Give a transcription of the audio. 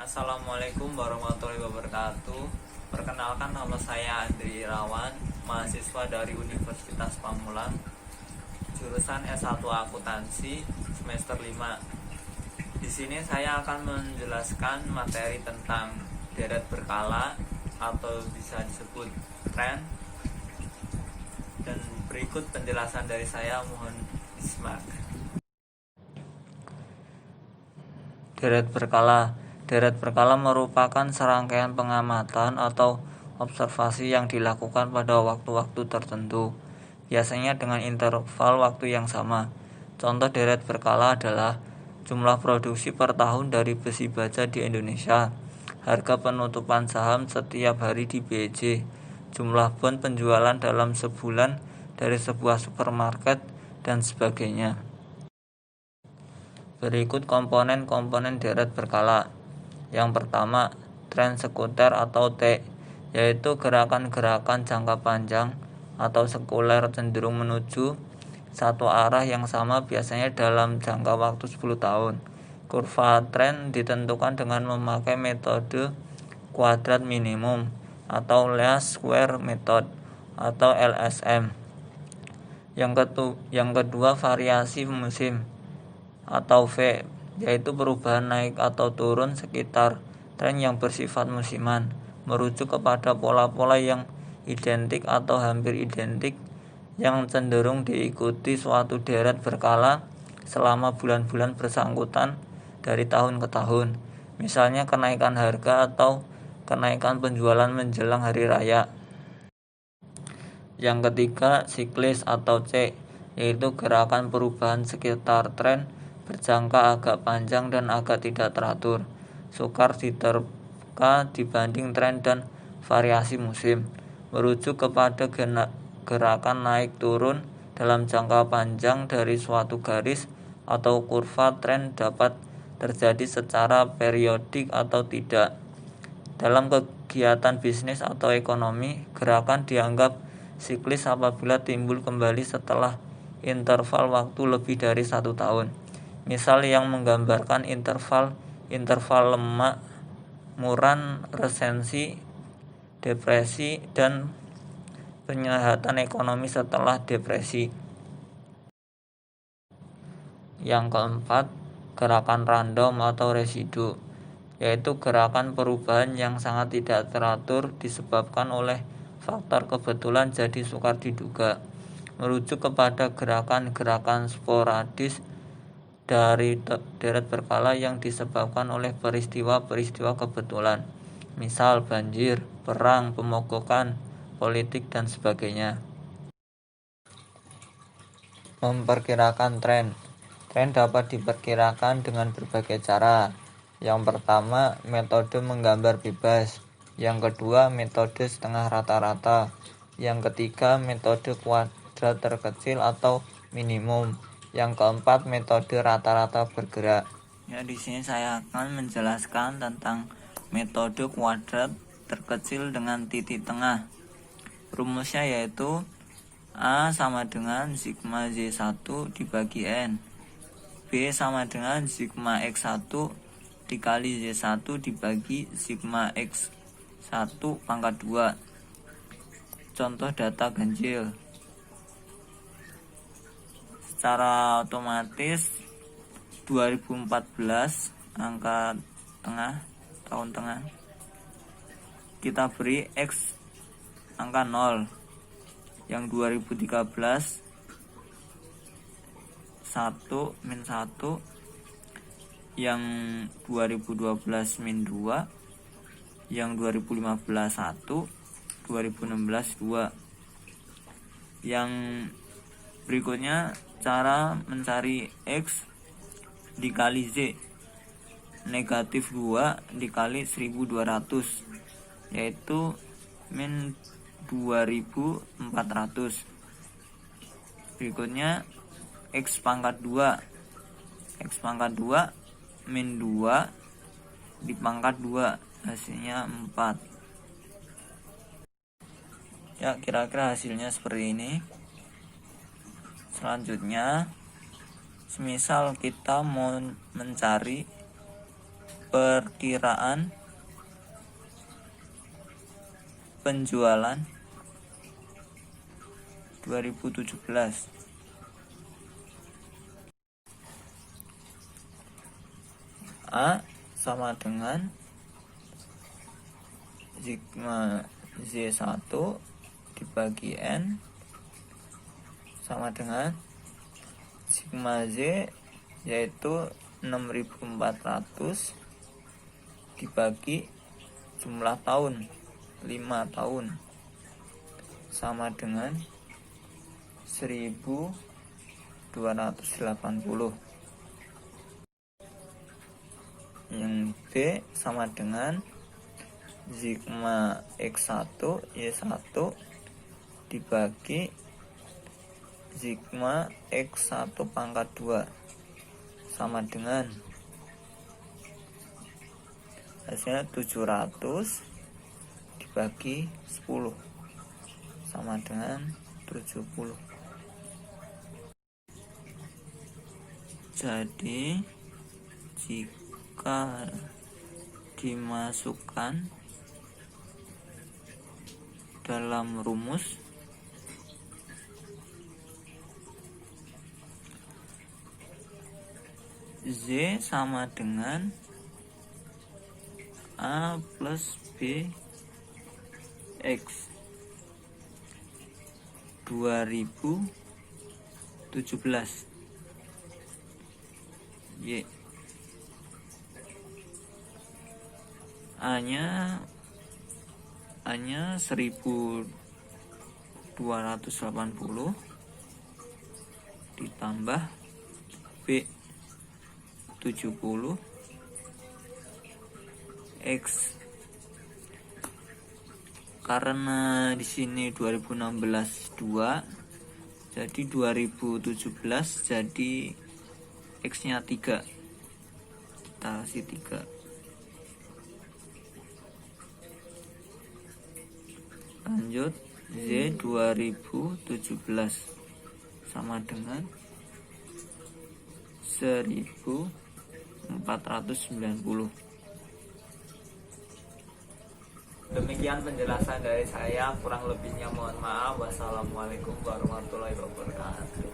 Assalamualaikum warahmatullahi wabarakatuh. Perkenalkan, nama saya Andri Irawan, mahasiswa dari Universitas Pamulang, jurusan S1 Akuntansi semester 5. Di sini saya akan menjelaskan materi tentang deret berkala atau bisa disebut tren. Dan berikut penjelasan dari saya, mohon disimak. Deret berkala merupakan serangkaian pengamatan atau observasi yang dilakukan pada waktu-waktu tertentu, biasanya dengan interval waktu yang sama. Contoh deret berkala adalah jumlah produksi per tahun dari besi baja di Indonesia, harga penutupan saham setiap hari di BEJ, jumlah bon penjualan dalam sebulan dari sebuah supermarket, dan sebagainya. Berikut komponen-komponen deret berkala. Yang pertama, tren sekuter atau T, yaitu gerakan-gerakan jangka panjang atau sekuler cenderung menuju satu arah yang sama, biasanya dalam jangka waktu 10 tahun. Kurva tren ditentukan dengan memakai metode kuadrat minimum atau least square method atau LSM. Yang kedua, variasi musim atau V, yaitu perubahan naik atau turun sekitar tren yang bersifat musiman, merujuk kepada pola-pola yang identik atau hampir identik yang cenderung diikuti suatu deret berkala selama bulan-bulan bersangkutan dari tahun ke tahun, misalnya kenaikan harga atau kenaikan penjualan menjelang hari raya. Yang ketiga, siklis atau C, yaitu gerakan perubahan sekitar tren berjangka agak panjang dan agak tidak teratur, sukar diterka dibanding tren, dan variasi musim, merujuk kepada gerakan naik turun dalam jangka panjang dari suatu garis atau kurva tren dapat terjadi secara periodik atau tidak. Dalam kegiatan bisnis atau ekonomi, gerakan dianggap siklis apabila timbul kembali setelah interval waktu lebih dari 1 tahun. Misal yang menggambarkan interval lemak, muran, resensi, depresi, dan penyehatan ekonomi setelah depresi. Yang keempat, gerakan random atau residu, yaitu gerakan perubahan yang sangat tidak teratur disebabkan oleh faktor kebetulan jadi sukar diduga, merujuk kepada gerakan-gerakan sporadis dari deret berkala yang disebabkan oleh peristiwa-peristiwa kebetulan, misal banjir, perang, pemogokan, politik, dan sebagainya. Memperkirakan tren. Tren dapat diperkirakan dengan berbagai cara. Yang pertama, metode menggambar bebas. Yang kedua, metode setengah rata-rata. Yang ketiga, metode kuadrat terkecil atau minimum. Yang keempat, metode rata-rata bergerak. Di sini saya akan menjelaskan tentang metode kuadrat terkecil dengan titik tengah. Rumusnya yaitu A sama dengan sigma Z1 dibagi N, B sama dengan sigma X1 dikali Z1 dibagi sigma X1 pangkat 2. Contoh data ganjil. Secara otomatis 2014 angka tengah, tahun tengah, kita beri X angka 0. Yang 2013 1 min 1, yang 2012 min 2, yang 2015 1, 2016 2. Yang berikutnya cara mencari X dikali Z, negatif 2 dikali 1200, yaitu min 2400. Berikutnya X pangkat 2. X pangkat 2 min 2 dipangkat 2, hasilnya 4. Ya, kira-kira hasilnya seperti ini. Selanjutnya, semisal kita mau mencari perkiraan penjualan 2017. A sama dengan sigma Z1 dibagi N sama dengan sigma Z, yaitu 6400 dibagi jumlah tahun 5 tahun sama dengan 1280. Yang B sama dengan sigma X1 Y1 dibagi sigma X1 pangkat 2 sama dengan hasilnya 700 dibagi 10 sama dengan 70. Jadi jika dimasukkan dalam rumus Z sama dengan A plus B X 2017 Y. A-nya 1280 ditambah B 70 X, karena di sini 2016 2, jadi 2017 jadi X-nya 3, kita kasih 3. Lanjut, Z 2017 sama dengan 1490. Demikian penjelasan dari saya, kurang lebihnya mohon maaf. Wassalamualaikum warahmatullahi wabarakatuh.